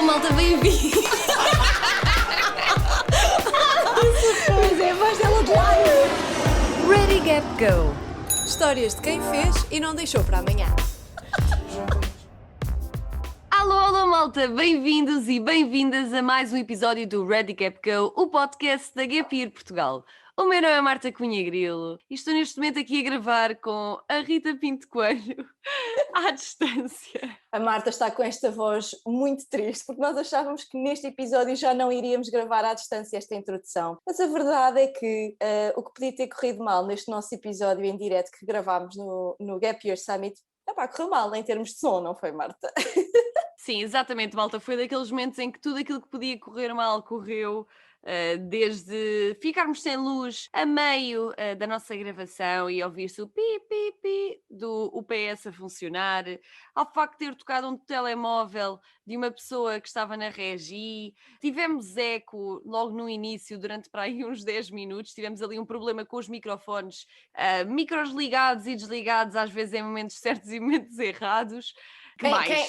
malta, bem-vindo! Pois é, a voz dela de lado. Ready, Gap, Go! Histórias de quem fez e não deixou para amanhã. Alô, malta, bem-vindos e bem-vindas a mais um episódio do Ready, Gap, Go, o podcast da Gap Year Portugal. O meu nome é Marta Cunha Grilo e estou neste momento aqui a gravar com a Rita Pinto Coelho à distância. A Marta está com esta voz muito triste, porque nós achávamos que neste episódio já não iríamos gravar à distância esta introdução. Mas a verdade é que o que podia ter corrido mal neste nosso episódio em direto que gravámos no Gap Year Summit, correu mal em termos de som, não foi, Marta? Sim, exatamente, malta. Foi daqueles momentos em que tudo aquilo que podia correr mal correu. Desde ficarmos sem luz a meio da nossa gravação e ouvir-se o pi do UPS a funcionar, ao facto de ter tocado um telemóvel de uma pessoa que estava na regi, tivemos eco logo no início, durante para aí uns 10 minutos, tivemos ali um problema com os microfones, micros ligados e desligados, às vezes em momentos certos e momentos errados.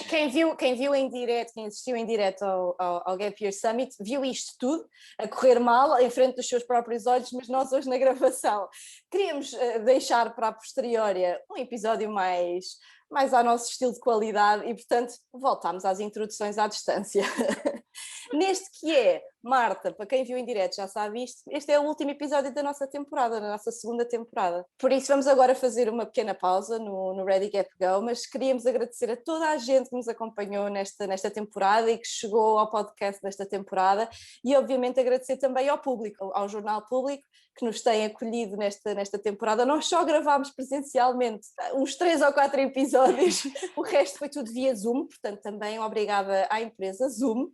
Quem viu em direto, quem assistiu em direto ao Gap Year Summit, viu isto tudo a correr mal em frente dos seus próprios olhos, mas nós hoje na gravação queríamos deixar para a posteriória um episódio mais ao nosso estilo de qualidade e, portanto, voltámos às introduções à distância. Neste que é, Marta, para quem viu em direto já sabe isto, este é o último episódio da nossa temporada, da nossa segunda temporada. Por isso vamos agora fazer uma pequena pausa no Ready, Gap, Go, mas queríamos agradecer a toda a gente que nos acompanhou nesta temporada e que chegou ao podcast desta temporada e obviamente agradecer também ao público, ao Jornal Público, que nos tem acolhido nesta temporada. Nós só gravámos presencialmente uns 3 ou 4 episódios, o resto foi tudo via Zoom, portanto também obrigada à empresa Zoom.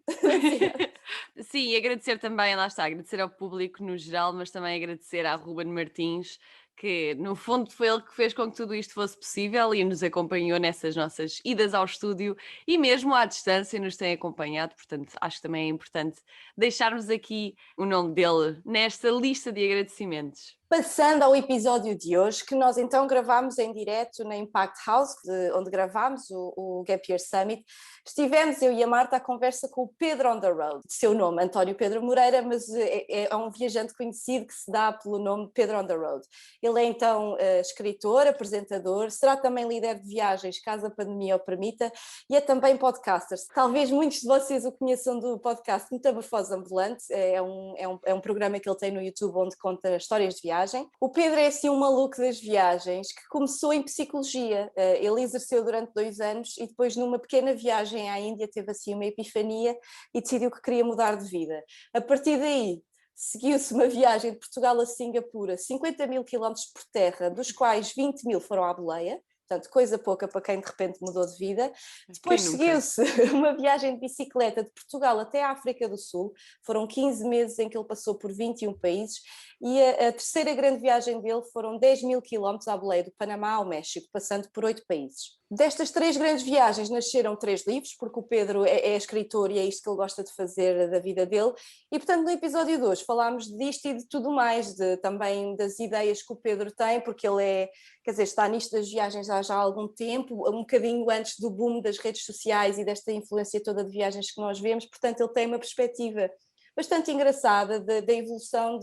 Sim, e agradecer também, lá está, agradecer ao público no geral, mas também agradecer à Ruben Martins, que no fundo foi ele que fez com que tudo isto fosse possível e nos acompanhou nessas nossas idas ao estúdio e mesmo à distância nos tem acompanhado, portanto acho que também é importante deixarmos aqui o nome dele nesta lista de agradecimentos. Passando ao episódio de hoje, que nós então gravámos em direto na Impact House, onde gravámos o Gap Year Summit. Estivemos, eu e a Marta, à conversa com o Pedro on the Road, de seu nome, António Pedro Moreira, mas é um viajante conhecido que se dá pelo nome Pedro on the Road. Ele é então escritor, apresentador, será também líder de viagens, caso a pandemia o permita, e é também podcaster. Talvez muitos de vocês o conheçam do podcast Metamorfose Ambulante, é um programa que ele tem no YouTube onde conta histórias de viagem. O Pedro é assim um maluco das viagens que começou em psicologia, ele exerceu durante 2 anos e depois numa pequena viagem à Índia teve assim uma epifania e decidiu que queria mudar de vida. A partir daí seguiu-se uma viagem de Portugal a Singapura, 50 mil quilómetros por terra, dos quais 20 mil foram à boleia. Portanto, coisa pouca para quem de repente mudou de vida. Depois seguiu-se uma viagem de bicicleta de Portugal até a África do Sul. Foram 15 meses em que ele passou por 21 países. E a terceira grande viagem dele foram 10 mil quilómetros à boleia do Panamá ao México, passando por 8 países. Destas 3 grandes viagens nasceram 3 livros, porque o Pedro é escritor e é isto que ele gosta de fazer da vida dele. E, portanto, no episódio de hoje falámos disto e de tudo mais, também das ideias que o Pedro tem, porque ele está nisto das viagens há já algum tempo, um bocadinho antes do boom das redes sociais e desta influência toda de viagens que nós vemos. Portanto, ele tem uma perspectiva bastante engraçada da evolução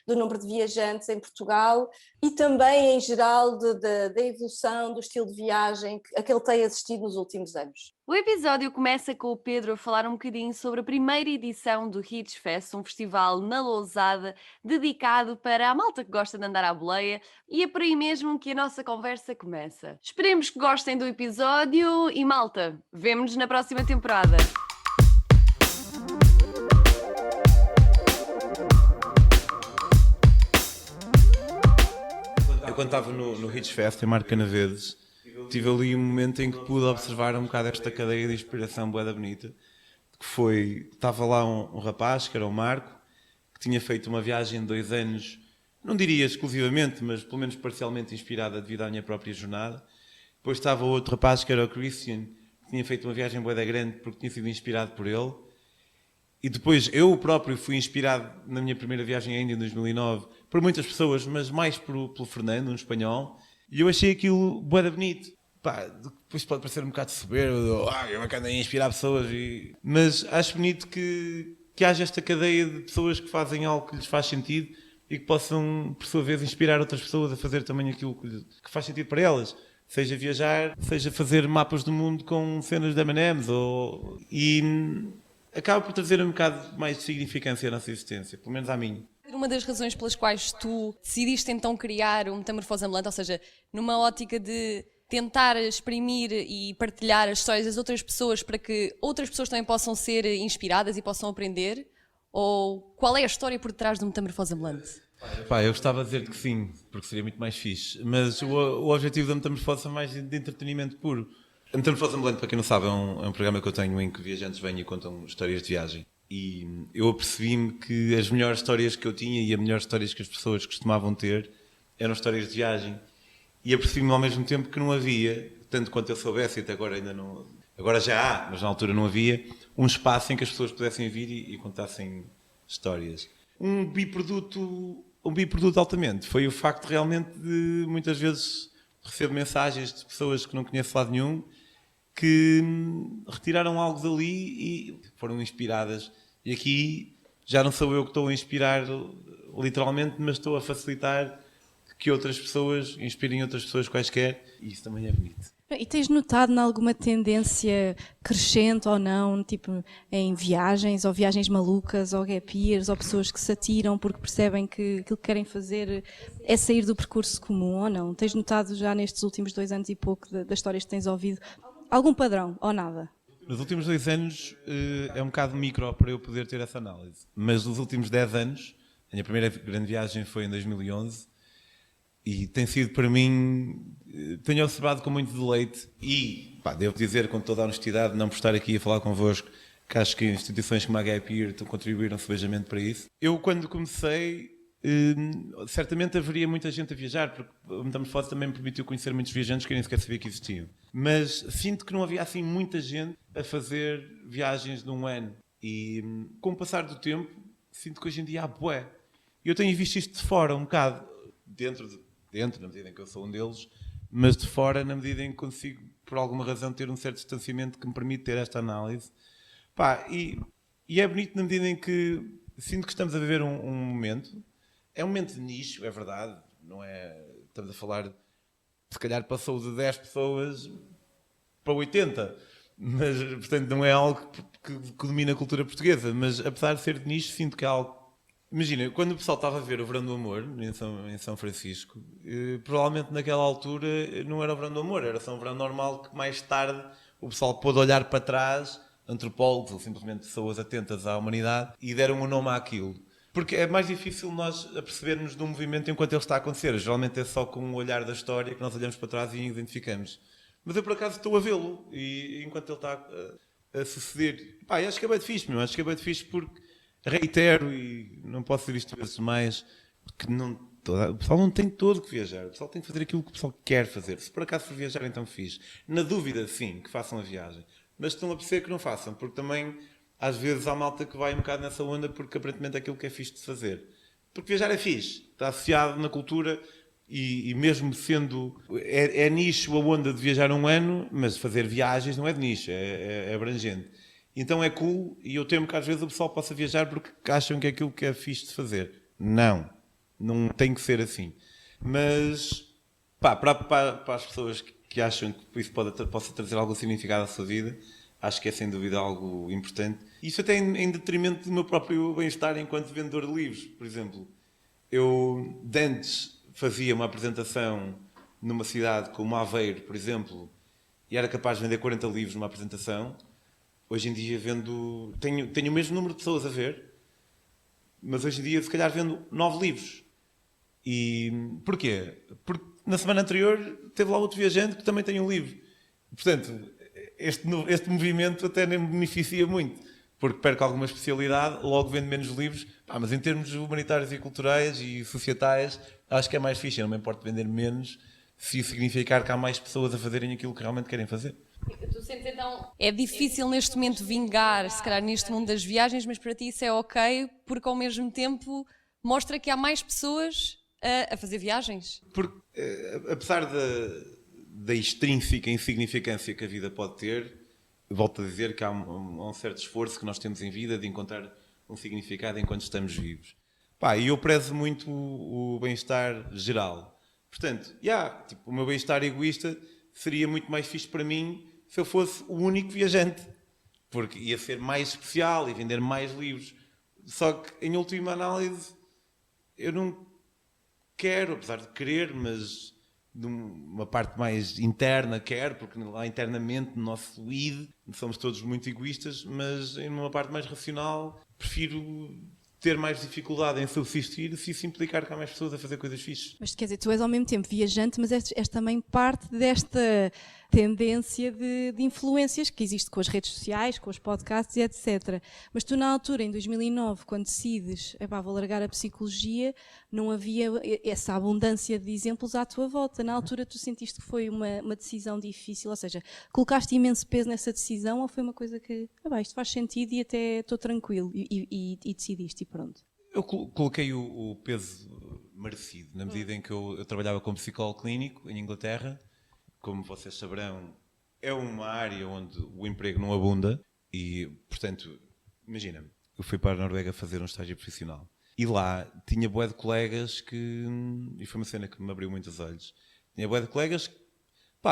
do número de viajantes em Portugal e também, em geral, da evolução do estilo de viagem a que ele tem assistido nos últimos anos. O episódio começa com o Pedro a falar um bocadinho sobre a primeira edição do Hitch Fest, um festival na Lousada dedicado para a malta que gosta de andar à boleia, e é por aí mesmo que a nossa conversa começa. Esperemos que gostem do episódio e, malta, vemo-nos na próxima temporada. Eu quando estava no Hitch Fest em Marco Canaveses, tive ali um momento em que pude observar um bocado esta cadeia de inspiração bué da bonita, que estava lá um rapaz, que era o Marco, que tinha feito uma viagem de 2 anos, não diria exclusivamente, mas pelo menos parcialmente inspirada devido à minha própria jornada. Depois estava outro rapaz, que era o Christian, que tinha feito uma viagem bué da grande porque tinha sido inspirado por ele. E depois eu próprio fui inspirado na minha primeira viagem à Índia em 2009 por muitas pessoas, mas mais pelo Fernando, um espanhol, e eu achei aquilo bué da bonito. pá, depois pode parecer um bocado soberbo, eu é que ando a inspirar pessoas, mas acho bonito que haja esta cadeia de pessoas que fazem algo que lhes faz sentido e que possam, por sua vez, inspirar outras pessoas a fazer também aquilo que faz sentido para elas. Seja viajar, seja fazer mapas do mundo com cenas de M&M's, e acaba por trazer um bocado mais de significância à nossa existência, pelo menos à minha. Uma das razões pelas quais tu decidiste então criar o Metamorfose Ambulante, ou seja, numa ótica de tentar exprimir e partilhar as histórias das outras pessoas para que outras pessoas também possam ser inspiradas e possam aprender? Ou qual é a história por trás do Metamorfose Ambulante? Pá, eu gostava de dizer que sim, porque seria muito mais fixe, mas o objetivo da Metamorfose é mais de entretenimento puro. A Metamorfose Ambulante, para quem não sabe, é um programa que eu tenho em que viajantes vêm e contam histórias de viagem. E eu apercebi-me que as melhores histórias que eu tinha e as melhores histórias que as pessoas costumavam ter eram histórias de viagem. E apercebi-me ao mesmo tempo que não havia, tanto quanto eu soubesse, e até agora ainda não... Agora já há, mas na altura não havia, um espaço em que as pessoas pudessem vir e contassem histórias. Um biproduto altamente foi o facto realmente de, muitas vezes, recebo mensagens de pessoas que não conheço de lado nenhum, que retiraram algo dali e foram inspiradas. E aqui já não sou eu que estou a inspirar literalmente, mas estou a facilitar que outras pessoas inspirem outras pessoas quaisquer, e isso também é bonito. E tens notado alguma tendência crescente ou não, tipo em viagens, ou viagens malucas, ou gap years, ou pessoas que se atiram porque percebem que aquilo que querem fazer é sair do percurso comum ou não? Tens notado já nestes últimos 2 anos e pouco das histórias que tens ouvido algum padrão ou nada? Nos últimos 2 anos é um bocado micro para eu poder ter essa análise, mas nos últimos 10 anos, a minha primeira grande viagem foi em 2011, e tem sido para mim, tenho observado com muito deleite e, pá, devo dizer com toda a honestidade, não por estar aqui a falar convosco, que acho que instituições como a Gap Year contribuíram sebejamente para isso. Eu, quando comecei, certamente haveria muita gente a viajar, porque a Metamorfose também me permitiu conhecer muitos viajantes que eu nem sequer sabia que existiam. Mas sinto que não havia assim muita gente a fazer viagens de um ano. E com o passar do tempo, sinto que hoje em dia há bué. E eu tenho visto isto de fora um bocado, dentro, na medida em que eu sou um deles, mas de fora, na medida em que consigo, por alguma razão, ter um certo distanciamento que me permite ter esta análise. Pá, e é bonito na medida em que sinto que estamos a viver um momento. É um momento de nicho, é verdade. Não é, estamos a falar, se calhar passou de 10 pessoas para 80. Mas, portanto, não é algo que domina a cultura portuguesa. Mas, apesar de ser de nicho, sinto que é algo... Imagina, quando o pessoal estava a ver o Verão do Amor, em São Francisco, provavelmente naquela altura não era o Verão do Amor, era só um verão normal que mais tarde o pessoal pôde olhar para trás, antropólogos ou simplesmente pessoas atentas à humanidade, e deram um nome àquilo. Porque é mais difícil nós apercebermos de um movimento enquanto ele está a acontecer. Geralmente é só com o olhar da história que nós olhamos para trás e identificamos. Mas eu, por acaso, estou a vê-lo, e enquanto ele está a suceder... Pá, acho que é bem fixe, meu. Acho que é bem fixe porque... Reitero, e não posso dizer isto vezes mais, que o pessoal não tem todo que viajar. O pessoal tem que fazer aquilo que o pessoal quer fazer. Se por acaso for viajar, então fiz. Na dúvida, sim, que façam a viagem. Mas estão a perceber que não façam, porque também, às vezes, há malta que vai um bocado nessa onda porque aparentemente é aquilo que é fixe de se fazer. Porque viajar é fixe. Está associado na cultura e mesmo sendo... É nicho a onda de viajar um ano, mas fazer viagens não é de nicho, é abrangente. Então é cool, e eu temo que às vezes o pessoal possa viajar porque acham que é aquilo que é fixe de fazer. Não tem que ser assim. Mas, pá, para as pessoas que acham que isso possa trazer algum significado à sua vida, acho que é sem dúvida algo importante. Isso até em detrimento do meu próprio bem-estar enquanto vendedor de livros, por exemplo. Eu, de antes, fazia uma apresentação numa cidade como Aveiro, por exemplo, e era capaz de vender 40 livros numa apresentação. Hoje em dia tenho o mesmo número de pessoas a ver, mas hoje em dia se calhar vendo 9 livros. E porquê? Porque na semana anterior teve lá outro viajante que também tem um livro. Portanto, este movimento até nem me beneficia muito, porque perco alguma especialidade, logo vendo menos livros. Mas em termos humanitários e culturais e societais, acho que é mais fixe. Eu não me importo vender menos se isso significar que há mais pessoas a fazerem aquilo que realmente querem fazer. Tu sentes então... É difícil neste momento vingar, se calhar, neste mundo das viagens, mas para ti isso é ok, porque ao mesmo tempo mostra que há mais pessoas a fazer viagens. Porque, apesar da extrínseca insignificância que a vida pode ter. Volto a dizer que há um certo esforço que nós temos em vida de encontrar um significado enquanto estamos vivos. E eu prezo muito o bem-estar geral. Portanto, o meu bem-estar egoísta seria muito mais fixe para mim se eu fosse o único viajante. Porque ia ser mais especial e vender mais livros. Só que, em última análise, eu não quero, apesar de querer, mas de uma parte mais interna quero, porque lá internamente, no nosso id, somos todos muito egoístas, mas em uma parte mais racional, prefiro ter mais dificuldade em subsistir se isso implicar que há mais pessoas a fazer coisas fixes. Mas quer dizer, tu és ao mesmo tempo viajante, mas és também parte desta tendência de influências que existe com as redes sociais, com os podcasts e etc. Mas tu na altura, em 2009, quando decides, vou largar a psicologia, não havia essa abundância de exemplos à tua volta. Na altura tu sentiste que foi uma decisão difícil, ou seja, colocaste imenso peso nessa decisão ou foi uma coisa que, isto faz sentido e até estou tranquilo e decidiste e pronto? Eu coloquei o peso merecido, na medida em que eu trabalhava como psicólogo clínico em Inglaterra. Como vocês saberão, é uma área onde o emprego não abunda e, portanto, imagina, eu fui para a Noruega fazer um estágio profissional e lá tinha bué de colegas e foi uma cena que me abriu muitos olhos, tinha bué de colegas que,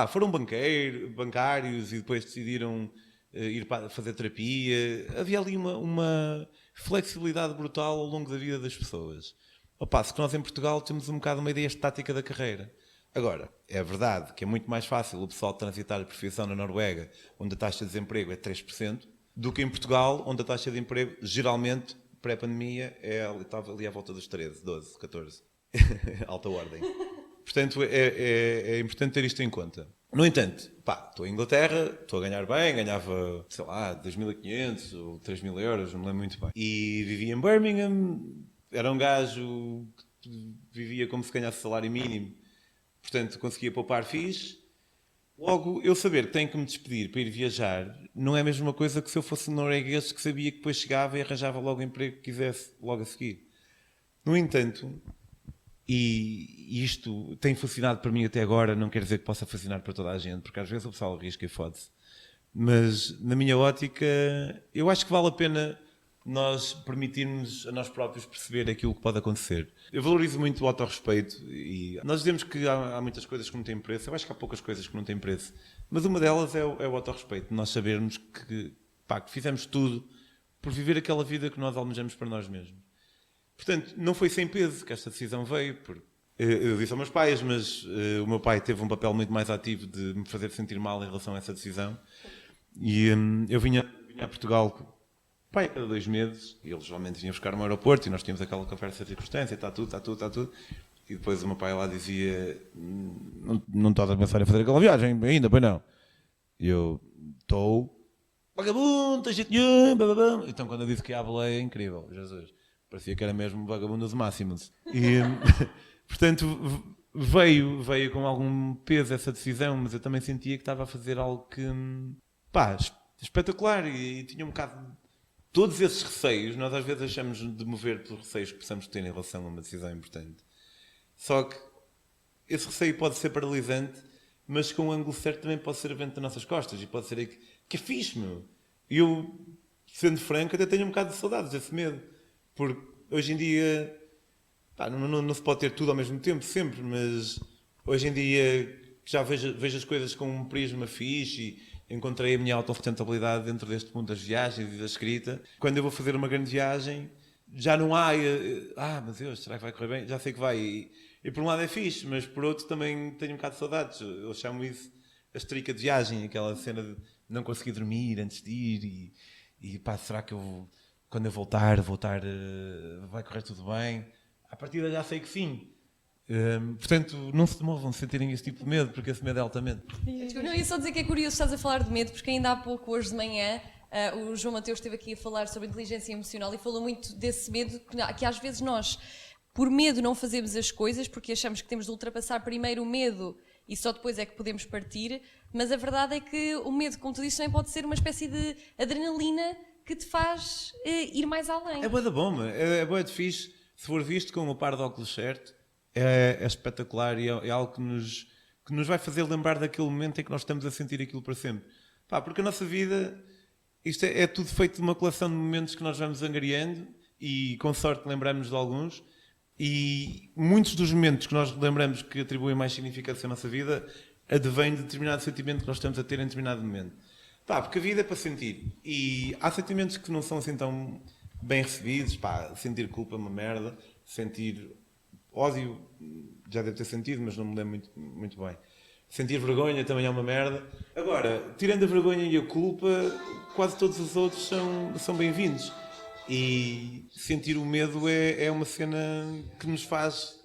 foram bancários e depois decidiram ir fazer terapia. Havia ali uma flexibilidade brutal ao longo da vida das pessoas. Ao passo que nós em Portugal temos um bocado uma ideia estática da carreira. Agora, é verdade que é muito mais fácil o pessoal transitar de profissão na Noruega, onde a taxa de desemprego é 3%, do que em Portugal, onde a taxa de emprego, geralmente, pré-pandemia, estava ali à volta dos 13, 12, 14. Alta ordem. Portanto, é importante ter isto em conta. No entanto, estou em Inglaterra, estou a ganhar bem, ganhava, 2.500 ou 3.000 euros, não me lembro muito bem. E vivia em Birmingham, era um gajo que vivia como se ganhasse salário mínimo. Portanto, conseguia poupar fixe. Logo, eu saber que tenho que me despedir para ir viajar não é a mesma coisa que se eu fosse norueguês que sabia que depois chegava e arranjava logo o emprego que quisesse logo a seguir. No entanto, e isto tem funcionado para mim até agora, não quer dizer que possa funcionar para toda a gente, porque às vezes o pessoal arrisca e fode-se. Mas, na minha ótica, eu acho que vale a pena nós permitirmos a nós próprios perceber aquilo que pode acontecer. Eu valorizo muito o autorrespeito e nós dizemos que há muitas coisas que não têm preço. Eu acho que há poucas coisas que não têm preço. Mas uma delas é o autorrespeito. Nós sabermos que fizemos tudo por viver aquela vida que nós almejamos para nós mesmos. Portanto, não foi sem peso que esta decisão veio. Eu disse aos meus pais, mas o meu pai teve um papel muito mais ativo de me fazer sentir mal em relação a essa decisão. E eu vinha a Portugal cada 2 meses, e eles geralmente vinham buscar no aeroporto e nós tínhamos aquela conversa de circunstância, está tudo. E depois o meu pai lá dizia: não estás a pensar em fazer aquela viagem ainda, pois não? E eu: estou. Vagabundo, tens jeito nenhum. Então quando eu disse que ia à baleia, incrível, Jesus. Parecia que era mesmo vagabundo do Máximos. E, portanto, veio com algum peso essa decisão, mas eu também sentia que estava a fazer algo que, espetacular, e tinha um bocado. Todos esses receios, nós às vezes achamos de mover pelos receios que possamos ter em relação a uma decisão importante. Só que esse receio pode ser paralisante, mas com o ângulo certo também pode ser a vento das nossas costas e pode ser que é fixe, meu. E eu, sendo franco, até tenho um bocado de saudades desse medo. Porque hoje em dia, não se pode ter tudo ao mesmo tempo, sempre, mas hoje em dia já vejo as coisas com um prisma fixe e encontrei a minha autossustentabilidade dentro deste mundo das viagens e da escrita. Quando eu vou fazer uma grande viagem, já não há, meu Deus, será que vai correr bem? Já sei que vai. E por um lado é fixe, mas por outro também tenho um bocado de saudades. Eu chamo isso a estrica de viagem, aquela cena de não conseguir dormir antes de ir e será que quando eu voltar, vai correr tudo bem? À partida já sei que sim. Portanto, não se demovam se sentirem esse tipo de medo, porque esse medo é altamente. Não, ia só dizer que é curioso estás a falar de medo, porque ainda há pouco, hoje de manhã, o João Mateus esteve aqui a falar sobre inteligência emocional e falou muito desse medo que às vezes nós, por medo, não fazemos as coisas porque achamos que temos de ultrapassar primeiro o medo e só depois é que podemos partir, mas a verdade é que o medo, como tu disse, também pode ser uma espécie de adrenalina que te faz ir mais além. É bué da bomba, é bué de fixe. Se for visto com o par de óculos certo, é espetacular e é algo que que nos vai fazer lembrar daquele momento em que nós estamos a sentir aquilo para sempre. Pá, porque a nossa vida, isto é tudo feito de uma coleção de momentos que nós vamos angariando e com sorte lembramos de alguns, e muitos dos momentos que nós lembramos que atribuem mais significância à nossa vida advém de determinado sentimento que nós estamos a ter em determinado momento. Pá, porque a vida é para sentir, e há sentimentos que não são assim tão bem recebidos. Pá, sentir culpa é uma merda, sentir ódio já deve ter sentido, mas não me lembro muito bem. Sentir vergonha também é uma merda. Agora, tirando a vergonha e a culpa, quase todos os outros são bem-vindos. E sentir o medo é uma cena que nos faz...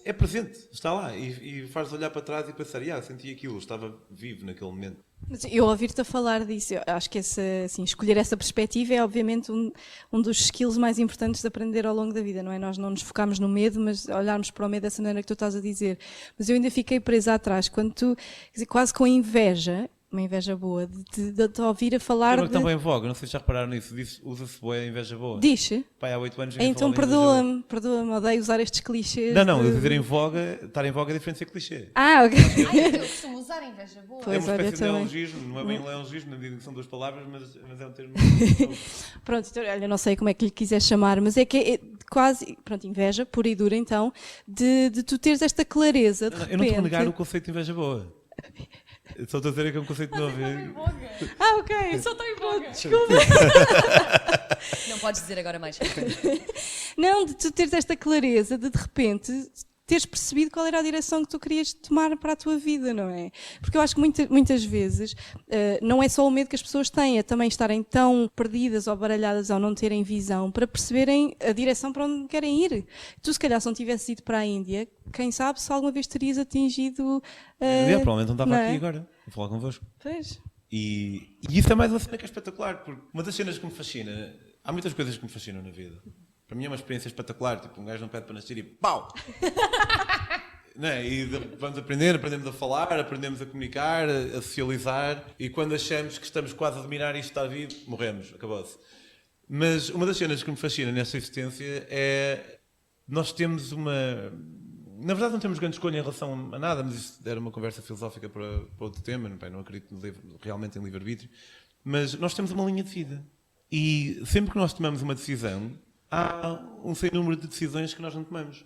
É presente, está lá, e faz olhar para trás e pensar, senti aquilo, estava vivo naquele momento. Mas eu ouvir-te a falar disso, eu acho que assim, escolher essa perspectiva é obviamente um dos skills mais importantes de aprender ao longo da vida, não é? Nós não nos focamos no medo, mas olharmos para o medo dessa maneira que tu estás a dizer. Mas eu ainda fiquei presa atrás, quando tu, quer dizer, quase com inveja, uma inveja boa, de te ouvir a falar É uma que também em voga, não sei se já repararam nisso, usa-se boa a inveja boa. Diz? Pai, há 8 anos Então perdoa-me, odeio usar estes clichês. Não, eu dizer estar em voga é diferente de ser clichê. Ah, ok. Eu costumo usar inveja boa. É Pois, uma olha, espécie de também. neologismo, não é bem um neologismo, na medida que são duas palavras, mas é um termo... Pronto, então, olha, não sei como é que lhe quiser chamar, mas é que é quase, pronto, inveja, pura e dura então, de tu teres esta clareza, de repente... Eu não estou a negar o conceito de inveja boa. Só estou a dizer que é um conceito novo. Ah, ok, só estou em voga, desculpa. Não podes dizer agora mais. Não, de tu teres esta clareza, de repente teres percebido qual era a direção que tu querias tomar para a tua vida, não é? Porque eu acho que muitas vezes não é só o medo que as pessoas têm, é também estarem tão perdidas ou baralhadas ao não terem visão para perceberem a direção para onde querem ir. Tu, se calhar, se não tivesses ido para a Índia, quem sabe se alguma vez terias atingido... Provavelmente não estava não é? aqui agora, vou falar convosco. Pois. E isso é mais uma cena que é espetacular, porque uma das cenas que me fascina, há muitas coisas que me fascinam na vida. Para mim é uma experiência espetacular, tipo um gajo não pede para nascer e pau! Não é? E vamos aprendemos a falar, aprendemos a comunicar, a socializar, e quando achamos que estamos quase a dominar isto está vivo, morremos, acabou-se. Mas uma das cenas que me fascina nesta existência é nós temos uma... Na verdade não temos grande escolha em relação a nada, mas isso era uma conversa filosófica para outro tema, não acredito realmente em livre-arbítrio, mas nós temos uma linha de vida. E sempre que nós tomamos uma decisão, há um sem número de decisões que nós não tomamos.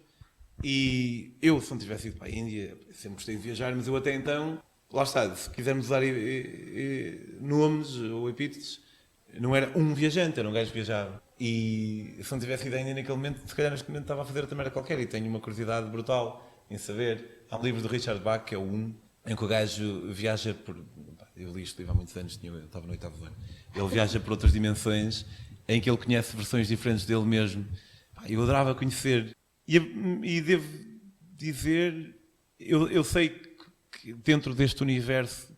E eu, se não tivesse ido para a Índia, sempre gostei de viajar, mas eu até então, lá está, se quisermos usar nomes ou epítetos, não era um viajante, era um gajo que viajava. E se não tivesse ido à Índia naquele momento, se calhar neste momento estava a fazer outra merda qualquer, e tenho uma curiosidade brutal em saber. Há um livro do Richard Bach, que é o 1, em que o gajo viaja por... Eu li este livro há muitos anos, eu estava no 8º ano. Ele viaja por outras dimensões, em que ele conhece versões diferentes dele mesmo. Eu adorava conhecer. E devo dizer, eu sei que dentro deste universo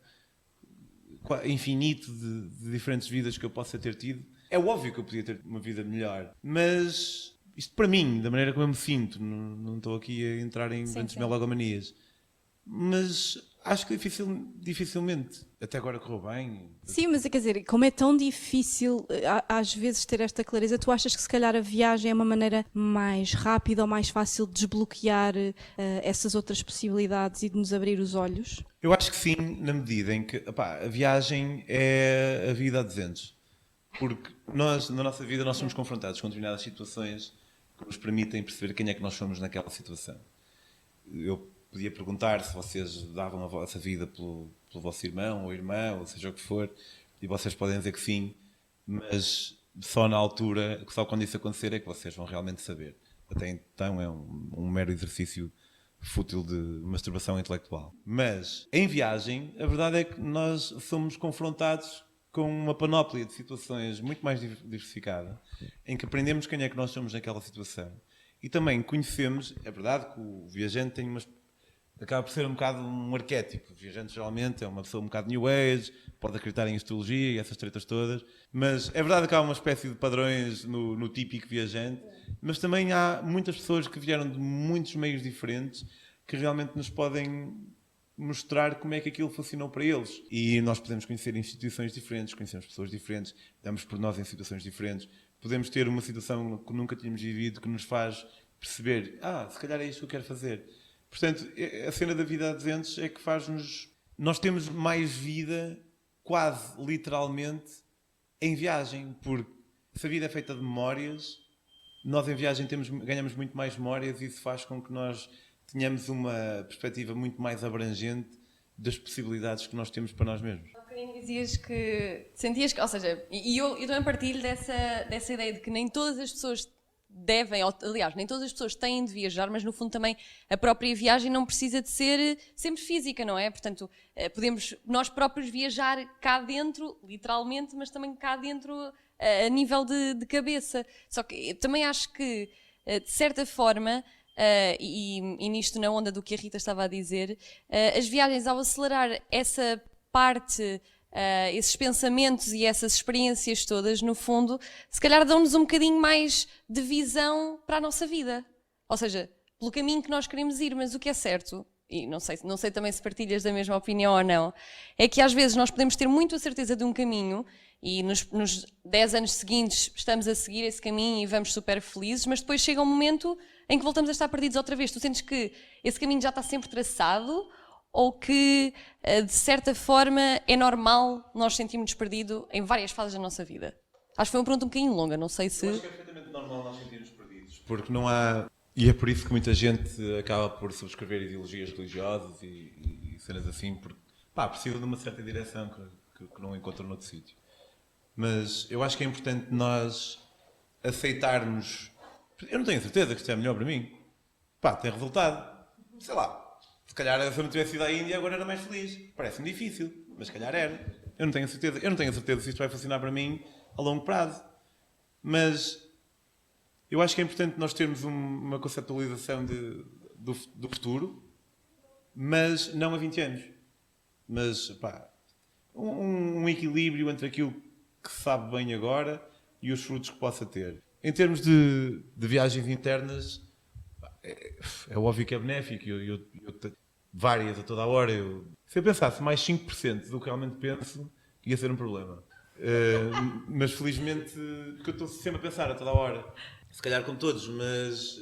infinito de diferentes vidas que eu possa ter tido, é óbvio que eu podia ter uma vida melhor. Mas isto para mim, da maneira como eu me sinto, não estou aqui a entrar em grandes melogomanias, mas acho que dificilmente. Até agora correu bem. Sim, mas quer dizer, como é tão difícil às vezes ter esta clareza, tu achas que se calhar a viagem é uma maneira mais rápida ou mais fácil de desbloquear essas outras possibilidades e de nos abrir os olhos? Eu acho que sim, na medida em que a viagem é a vida a 200. Porque nós, na nossa vida, nós somos confrontados com determinadas situações que nos permitem perceber quem é que nós somos naquela situação. Eu podia perguntar se vocês davam a vossa vida pelo vosso irmão ou irmã, ou seja o que for, e vocês podem dizer que sim, mas só na altura, só quando isso acontecer é que vocês vão realmente saber. Até então é um mero exercício fútil de masturbação intelectual. Mas, em viagem, a verdade é que nós somos confrontados com uma panóplia de situações muito mais diversificada, em que aprendemos quem é que nós somos naquela situação. E também conhecemos, é verdade que o viajante tem acaba por ser um bocado um arquétipo. O viajante geralmente é uma pessoa um bocado New Age, pode acreditar em astrologia e essas tretas todas, mas é verdade que há uma espécie de padrões no típico viajante, mas também há muitas pessoas que vieram de muitos meios diferentes que realmente nos podem mostrar como é que aquilo funcionou para eles. E nós podemos conhecer instituições diferentes, conhecemos pessoas diferentes, damos por nós em situações diferentes, podemos ter uma situação que nunca tínhamos vivido que nos faz perceber, se calhar é isto que eu quero fazer. Portanto, a cena da vida a 200 é que faz-nos... Nós temos mais vida, quase literalmente, em viagem, porque se a vida é feita de memórias, nós em viagem ganhamos muito mais memórias e isso faz com que nós tenhamos uma perspectiva muito mais abrangente das possibilidades que nós temos para nós mesmos. Há bocadinho dizias que sentias que, ou seja, e eu também partilho dessa ideia de que nem todas as pessoas devem, aliás, nem todas as pessoas têm de viajar, mas no fundo também a própria viagem não precisa de ser sempre física, não é? Portanto, podemos nós próprios viajar cá dentro, literalmente, mas também cá dentro a nível de cabeça. Só que eu também acho que, de certa forma, e nisto na onda do que a Rita estava a dizer, as viagens, ao acelerar essa parte, esses pensamentos e essas experiências todas, no fundo, se calhar dão-nos um bocadinho mais de visão para a nossa vida. Ou seja, pelo caminho que nós queremos ir, mas o que é certo, e não sei também se partilhas da mesma opinião ou não, é que às vezes nós podemos ter muito a certeza de um caminho e nos 10 anos seguintes estamos a seguir esse caminho e vamos super felizes, mas depois chega um momento em que voltamos a estar perdidos outra vez. Tu sentes que esse caminho já está sempre traçado ou que, de certa forma, é normal nós sentirmos perdido em várias fases da nossa vida? Acho que foi uma pergunta um bocadinho longa, não sei se... Eu acho que é perfeitamente normal nós sentirmos perdidos, porque não há... E é por isso que muita gente acaba por subscrever ideologias religiosas e cenas assim, porque precisa de uma certa direção que não encontra noutro sítio. Mas eu acho que é importante nós aceitarmos... Eu não tenho certeza que isto é melhor para mim. Tem resultado. Sei lá. Se calhar se eu não tivesse ido à Índia agora era mais feliz. Parece-me difícil, mas se calhar era. Eu não tenho certeza se isto vai funcionar para mim a longo prazo. Mas eu acho que é importante nós termos uma conceptualização do futuro, mas não a 20 anos. Mas, um equilíbrio entre aquilo que se sabe bem agora e os frutos que possa ter. Em termos de viagens internas, é óbvio que é benéfico. Eu várias a toda a hora. Se eu pensasse mais 5% do que realmente penso, ia ser um problema. Mas felizmente, porque eu estou sempre a pensar a toda a hora. Se calhar como todos, mas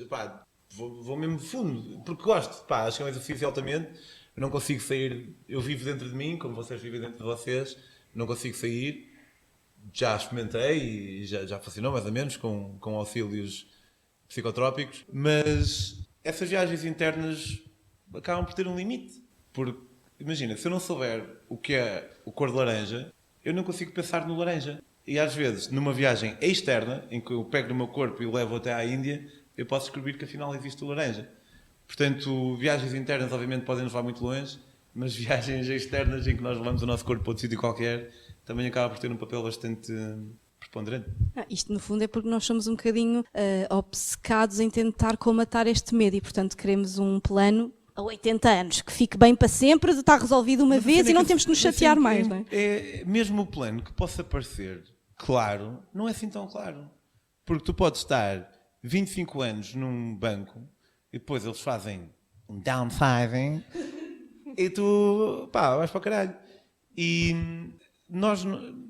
vou mesmo fundo, porque gosto. Acho que é um exercício altamente. Eu não consigo sair, eu vivo dentro de mim, como vocês vivem dentro de vocês, não consigo sair. Já experimentei e já funcionou mais ou menos com auxílios psicotrópicos, mas essas viagens internas acabam por ter um limite. Porque, imagina, se eu não souber o que é o cor de laranja, eu não consigo pensar no laranja. E às vezes, numa viagem externa, em que eu pego no meu corpo e o levo até à Índia, eu posso descobrir que afinal existe o laranja. Portanto, viagens internas obviamente podem nos levar muito longe, mas viagens externas em que nós levamos o nosso corpo para outro sítio qualquer, também acaba por ter um papel bastante preponderante. Isto no fundo é porque nós somos um bocadinho obcecados em tentar comatar este medo e portanto queremos um plano a 80 anos, que fique bem para sempre, está resolvido uma vez e não temos de nos chatear mais, não é? É mesmo o plano que possa parecer claro, não é assim tão claro. Porque tu podes estar 25 anos num banco e depois eles fazem um downsizing e tu, vais para o caralho. E nós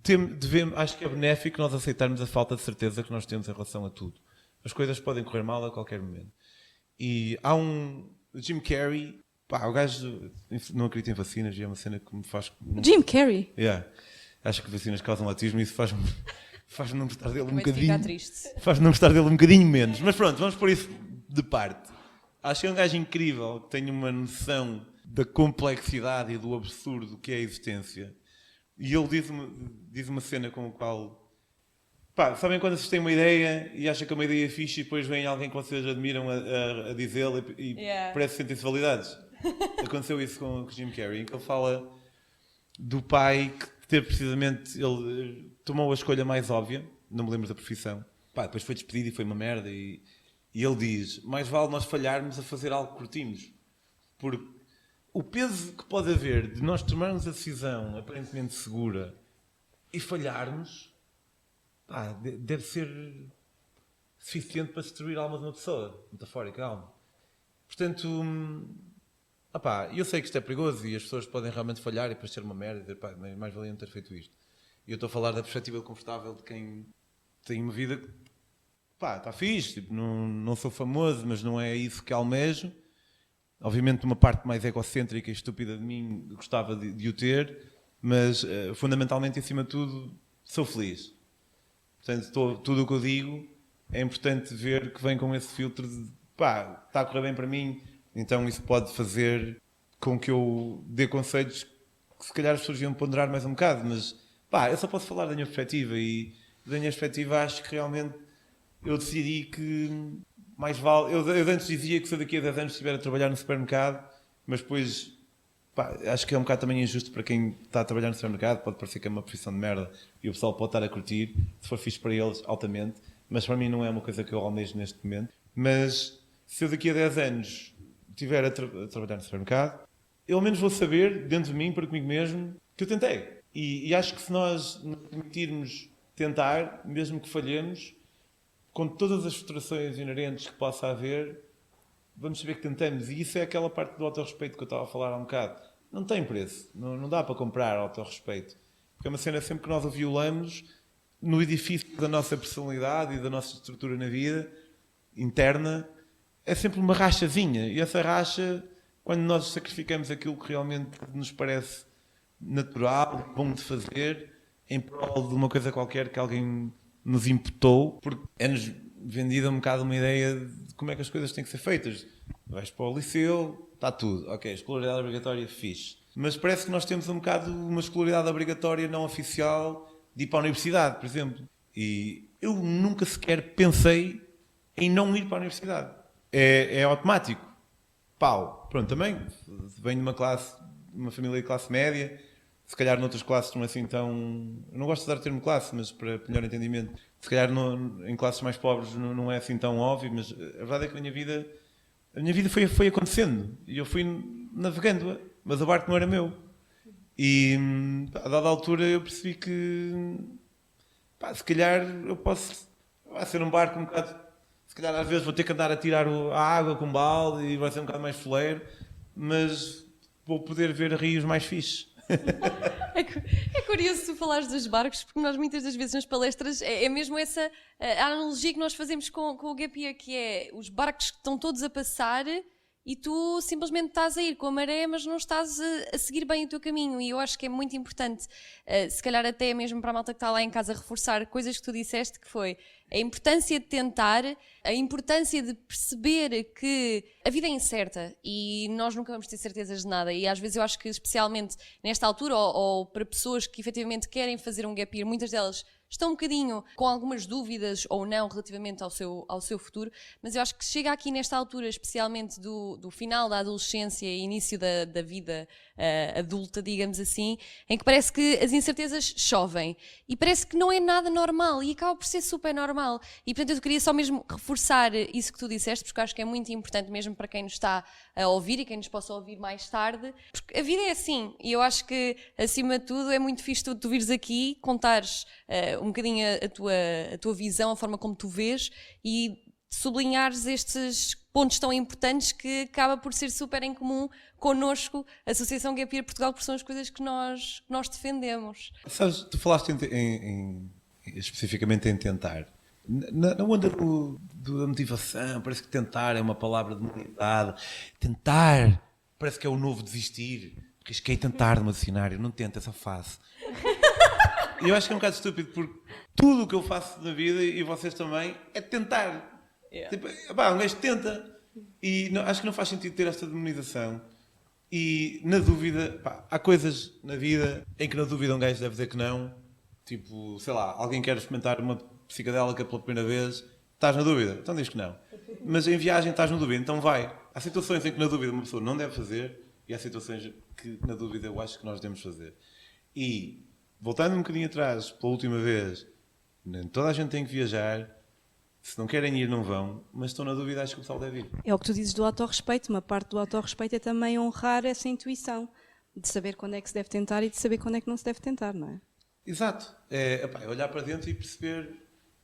devemos, acho que é benéfico nós aceitarmos a falta de certeza que nós temos em relação a tudo. As coisas podem correr mal a qualquer momento. E há Jim Carrey, o gajo não acredita em vacinas e é uma cena que me faz... Jim Carrey? Yeah. Acho que vacinas causam autismo e isso faz-me não gostar dele um Também bocadinho. ficar triste. Faz-me não gostar dele um bocadinho menos. Mas pronto, vamos pôr isso de parte. Acho que é um gajo incrível, que tem uma noção da complexidade e do absurdo que é a existência. E ele diz uma cena com a qual... sabem quando vocês têm uma ideia e acham que é uma ideia fixe e depois vem alguém que vocês admiram a dizê-la e parece que sentem-se validados? Aconteceu isso com o Jim Carrey, em que ele fala do pai que teve precisamente... Ele tomou a escolha mais óbvia, não me lembro da profissão. Depois foi despedido e foi uma merda e ele diz, mais vale nós falharmos a fazer algo que curtimos. Porque o peso que pode haver de nós tomarmos a decisão aparentemente segura e falharmos, deve ser suficiente para destruir a alma de uma pessoa, metafórica, a alma. Portanto, eu sei que isto é perigoso e as pessoas podem realmente falhar e depois ser uma merda e dizer, mais valia não ter feito isto. E eu estou a falar da perspectiva confortável de quem tem uma vida que, está fixe, não sou famoso, mas não é isso que almejo. Obviamente uma parte mais egocêntrica e estúpida de mim gostava de o ter, mas fundamentalmente, acima de tudo, sou feliz. Portanto, tudo o que eu digo é importante ver que vem com esse filtro de pá, está a correr bem para mim, então isso pode fazer com que eu dê conselhos que se calhar as pessoas iam ponderar mais um bocado, mas pá, eu só posso falar da minha perspectiva e da minha perspectiva acho que realmente eu decidi que mais vale. Eu antes dizia que se eu daqui a 10 anos estiver a trabalhar no supermercado, mas depois pá, acho que é um bocado também injusto para quem está a trabalhar no supermercado, pode parecer que é uma profissão de merda e o pessoal pode estar a curtir, se for fixe para eles, altamente, mas para mim não é uma coisa que eu almejo neste momento. Mas se eu daqui a 10 anos estiver a trabalhar no supermercado, eu ao menos vou saber, dentro de mim, para comigo mesmo, que eu tentei. E acho que se nós nos permitirmos tentar, mesmo que falhemos, com todas as frustrações inerentes que possa haver, vamos saber que tentamos. E isso é aquela parte do autorrespeito que eu estava a falar há um bocado. Não tem preço. Não dá para comprar autorrespeito. Porque é uma cena sempre que nós o violamos no edifício da nossa personalidade e da nossa estrutura na vida interna, é sempre uma rachazinha. E essa racha, quando nós sacrificamos aquilo que realmente nos parece natural, bom de fazer, em prol de uma coisa qualquer que alguém nos imputou, porque é-nos vendida um bocado uma ideia de como é que as coisas têm que ser feitas. Vais para o liceu, está tudo. Ok, escolaridade obrigatória, fixe. Mas parece que nós temos um bocado uma escolaridade obrigatória não oficial de ir para a universidade, por exemplo. E eu nunca sequer pensei em não ir para a universidade. É automático. Pau. Pronto, também venho de uma família de classe média. Se calhar noutras classes não é assim tão... Eu não gosto de dar o termo classe, mas para melhor entendimento. Se calhar em classes mais pobres não é assim tão óbvio, mas a verdade é que a minha vida foi acontecendo. E eu fui navegando, mas o barco não era meu. E a dada altura eu percebi que pá, se calhar eu posso ser um barco um bocado... Se calhar às vezes vou ter que andar a tirar a água com balde e vai ser um bocado mais foleiro, mas vou poder ver rios mais fixes. É curioso tu falares dos barcos, porque nós muitas das vezes nas palestras é mesmo essa a analogia que nós fazemos com o Gap Year, que é os barcos que estão todos a passar e tu simplesmente estás a ir com a maré, mas não estás a seguir bem o teu caminho. E eu acho que é muito importante, se calhar até mesmo para a malta que está lá em casa, reforçar coisas que tu disseste, que foi a importância de tentar, a importância de perceber que a vida é incerta e nós nunca vamos ter certezas de nada. E às vezes eu acho que especialmente nesta altura, ou para pessoas que efetivamente querem fazer um gap year, muitas delas estão um bocadinho com algumas dúvidas ou não relativamente ao seu futuro, mas eu acho que chega aqui nesta altura, especialmente do final da adolescência e início da vida adulta, digamos assim, em que parece que as incertezas chovem e parece que não é nada normal e acaba por ser super normal. E portanto eu queria só mesmo reforçar isso que tu disseste, porque eu acho que é muito importante mesmo para quem nos está a ouvir e quem nos possa ouvir mais tarde, porque a vida é assim e eu acho que acima de tudo é muito fixe tu vires aqui, contares um bocadinho a tua visão, a forma como tu vês e sublinhares estes pontos tão importantes que acaba por ser super em comum connosco, a Associação Gap Year Portugal, porque são as coisas que nós defendemos. Sabes, tu falaste especificamente em tentar. Na onda da motivação, parece que tentar é uma palavra de mobilidade. Tentar parece que é o novo desistir. Porque isto que é tentar no dicionário, não tenta, só faço. E eu acho que é um bocado estúpido, porque tudo o que eu faço na vida, e vocês também, é tentar. Yeah. Tipo, pá, um gajo tenta. E acho que não faz sentido ter esta demonização. E na dúvida, pá, há coisas na vida em que na dúvida um gajo deve dizer que não. Tipo, sei lá, alguém quer experimentar uma psicodélica pela primeira vez, estás na dúvida, então diz que não. Mas em viagem estás na dúvida, então vai. Há situações em que na dúvida uma pessoa não deve fazer e há situações que na dúvida eu acho que nós devemos fazer. E voltando um bocadinho atrás, pela última vez, toda a gente tem que viajar. Se não querem ir, não vão, mas estão na dúvida, acho que o pessoal deve ir. É o que tu dizes do autorrespeito. Uma parte do autorrespeito é também honrar essa intuição de saber quando é que se deve tentar e de saber quando é que não se deve tentar, não é? Exato. É olhar para dentro e perceber,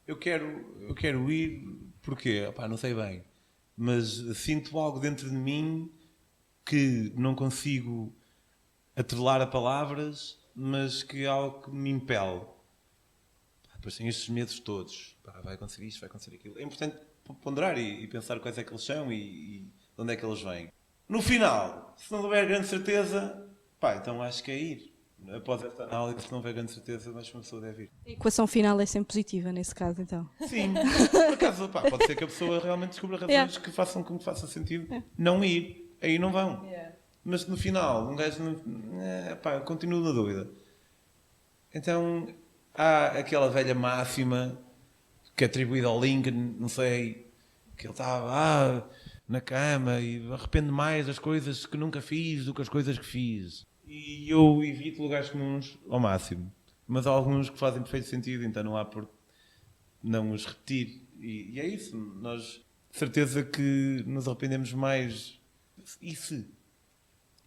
eu quero ir, porquê? Não sei bem, mas sinto algo dentro de mim que não consigo atrelar a palavras, mas que é algo que me impele. Depois tem estes medos todos. Vai acontecer isto, vai acontecer aquilo. É importante ponderar e pensar quais é que eles são e de onde é que eles vêm. No final, se não houver grande certeza, pá, então acho que é ir. Após esta análise, se não houver grande certeza, acho que uma pessoa deve ir. A equação final é sempre positiva nesse caso, então. Sim, por acaso, pá, pode ser que a pessoa realmente descubra razões que façam com que faça sentido não ir. Aí não vão. Mas no final, um gajo pá, continua na dúvida. Então, há aquela velha máxima que é atribuída ao Lincoln, não sei, que ele estava na cama e arrepende mais das coisas que nunca fiz do que as coisas que fiz. E eu evito lugares comuns ao máximo. Mas há alguns que fazem perfeito sentido, então não há por não os repetir. E é isso. Nós, de certeza que nos arrependemos mais. E se?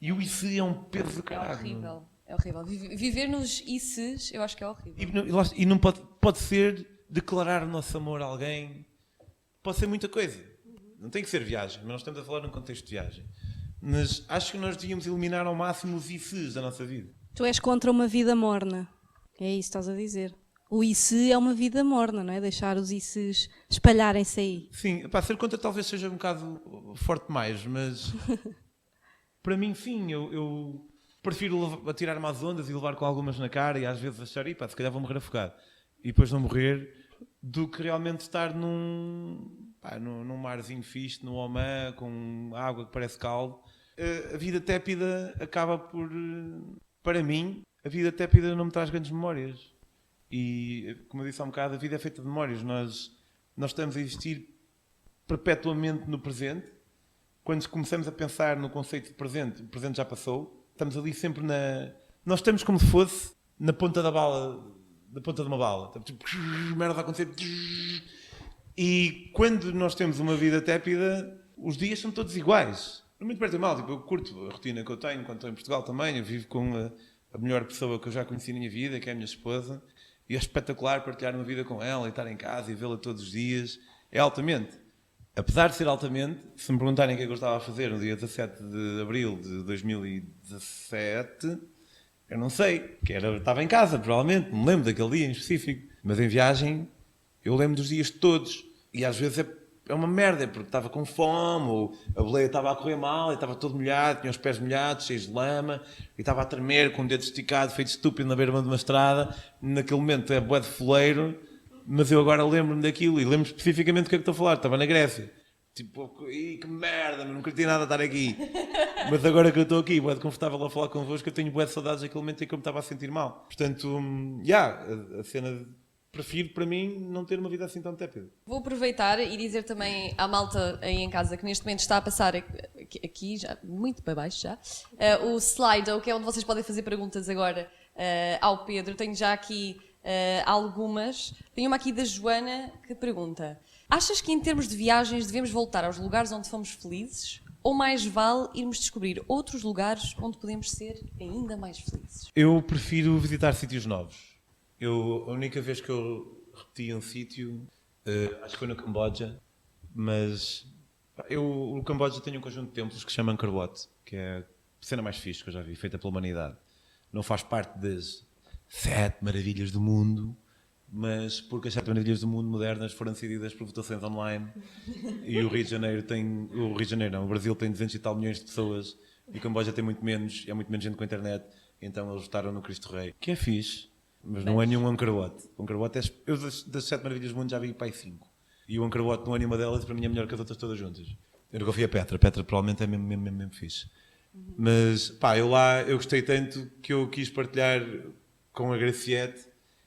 E o e se é um peso de caralho. É horrível. É horrível. Viver nos ICs, eu acho que é horrível. E não pode ser declarar o nosso amor a alguém. Pode ser muita coisa. Não tem que ser viagem, mas nós estamos a falar num contexto de viagem. Mas acho que nós devíamos eliminar ao máximo os ICs da nossa vida. Tu és contra uma vida morna. É isso que estás a dizer. O IC é uma vida morna, não é? Deixar os ICs espalharem-se aí. Sim, pá, ser contra talvez seja um bocado forte demais, mas para mim, sim, eu prefiro atirar-me às ondas e levar com algumas na cara e às vezes achar, pá, se calhar vou morrer afogado e depois não morrer, do que realmente estar num marzinho fixe, no Oman, com água que parece caldo. A vida tépida acaba por, para mim, a vida tépida não me traz grandes memórias. E, como eu disse há um bocado, a vida é feita de memórias. Nós estamos a existir perpetuamente no presente. Quando começamos a pensar no conceito de presente, o presente já passou. Estamos ali sempre nós estamos como se fosse na ponta da bala, da ponta de uma bala. Estamos tipo, merda a acontecer. E quando nós temos uma vida tépida, os dias são todos iguais. Não muito perto mal, tipo, eu curto a rotina que eu tenho quando estou em Portugal também. Eu vivo com a melhor pessoa que eu já conheci na minha vida, que é a minha esposa. E é espetacular partilhar uma vida com ela e estar em casa e vê-la todos os dias. É altamente. Apesar de ser altamente, se me perguntarem o que é que eu estava a fazer no dia 17 de abril de 2017, eu não sei. Estava em casa, provavelmente. Não me lembro daquele dia em específico. Mas em viagem, eu lembro dos dias todos. E às vezes é uma merda, porque estava com fome, ou a boleia estava a correr mal, e estava todo molhado, tinha os pés molhados, cheios de lama, e estava a tremer com o dedo esticado, feito estúpido na beira de uma estrada. Naquele momento é bué de foleiro, mas eu agora lembro-me daquilo, e lembro especificamente do que é que estou a falar. Estava na Grécia. Tipo, que merda, não queria nada estar aqui. Mas agora que eu estou aqui, bué de confortável a falar convosco, eu tenho bué de saudades daquele momento em que eu me estava a sentir mal. Portanto, a cena... Prefiro, para mim, não ter uma vida assim tão tépida. Vou aproveitar e dizer também à malta aí em casa que neste momento está a passar aqui já, muito para baixo já, o Slido, que é onde vocês podem fazer perguntas agora ao Pedro. Tenho já aqui algumas. Tenho uma aqui da Joana que pergunta: achas que em termos de viagens devemos voltar aos lugares onde fomos felizes? Ou mais vale irmos descobrir outros lugares onde podemos ser ainda mais felizes? Eu prefiro visitar sítios novos. A única vez que eu repeti um sítio, acho que foi no Camboja, mas o Camboja tem um conjunto de templos que se chama Angkor Wat, que é a cena mais fixe que eu já vi, feita pela humanidade. Não faz parte das 7 maravilhas do mundo, mas porque as 7 maravilhas do mundo modernas foram decididas por votações online e o Brasil tem 200 e tal milhões de pessoas e o Camboja tem muito menos, é muito menos gente com a internet, então eles votaram no Cristo Rei, que é fixe. Mas não é nenhum Angkor Wat. O Angkor Wat eu das 7 maravilhas do mundo já vi para aí 5. E o Angkor Wat não é nenhuma delas, para mim é melhor que as outras todas juntas. Eu nunca fui a Petra. Petra provavelmente é mesmo fixe. Mas pá, eu gostei tanto que eu quis partilhar com a Graciete.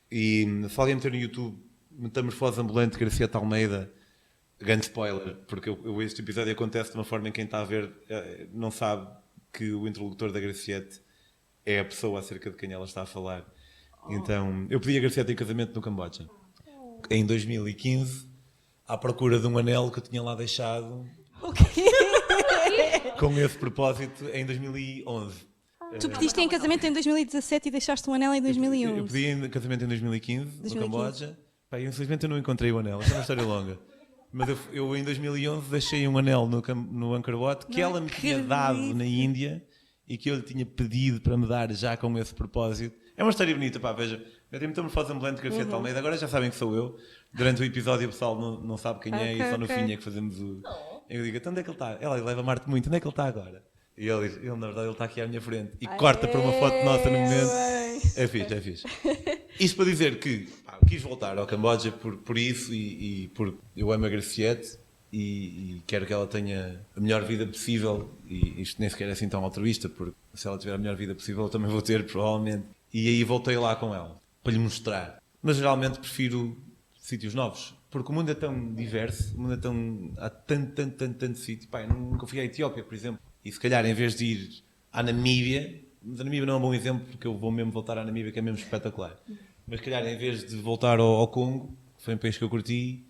E se alguém meter no YouTube Metamorfose Ambulante Graciete Almeida, grande spoiler, porque este episódio acontece de uma forma em que quem está a ver não sabe que o interlocutor da Graciete é a pessoa acerca de quem ela está a falar. Então, eu pedi a Graciete em casamento no Camboja, em 2015, à procura de um anel que eu tinha lá deixado, com esse propósito, em 2011. Tu pediste em casamento em 2017 e deixaste um anel em 2011. Eu pedi em casamento em 2015, no Camboja. Pá, infelizmente eu não encontrei o anel, esta é uma história longa. Mas eu em 2011 deixei um anel no Angkor Wat que ela me tinha dado na Índia e que eu lhe tinha pedido para me dar já com esse propósito. É uma história bonita, pá, veja. Eu tenho Metamorfose Ambulante Graciete Almeida, agora já sabem que sou eu. Durante o episódio o pessoal não sabe quem é e só no fim é que fazemos Eu digo, então onde é que ele está? Ela leva Marte muito, onde é que ele está agora? E ele diz, na verdade ele está aqui à minha frente. E corta para uma foto nossa no momento. É fixe. Isto para dizer que quis voltar ao Camboja por isso e por eu amo a Graciete e quero que ela tenha a melhor vida possível, e isto nem sequer é assim tão altruísta, porque se ela tiver a melhor vida possível eu também vou ter, provavelmente. E aí voltei lá com ela, para lhe mostrar. Mas geralmente prefiro sítios novos, porque o mundo é tão diverso, o mundo é tão... há tanto sítio. Pá, eu nunca fui à Etiópia, por exemplo, e se calhar em vez de ir à Namíbia, mas a Namíbia não é um bom exemplo, porque eu vou mesmo voltar à Namíbia, que é mesmo espetacular. Mas se calhar em vez de voltar ao Congo, que foi um país que eu curti,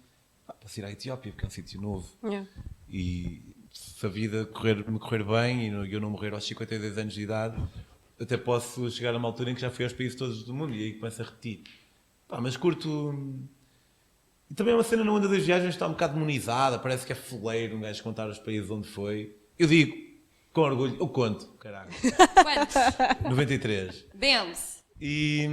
posso ir à Etiópia, porque é um sítio novo. E se a vida me correr bem e eu não morrer aos 52 anos de idade, até posso chegar a uma altura em que já fui aos países todos do mundo e aí começo a repetir. Mas curto... E também é uma cena no mundo das viagens que está um bocado demonizada, parece que é fuleiro um gajo contar os países onde foi. Eu digo, com orgulho, eu conto, caralho. Quantos? 93. Dance. E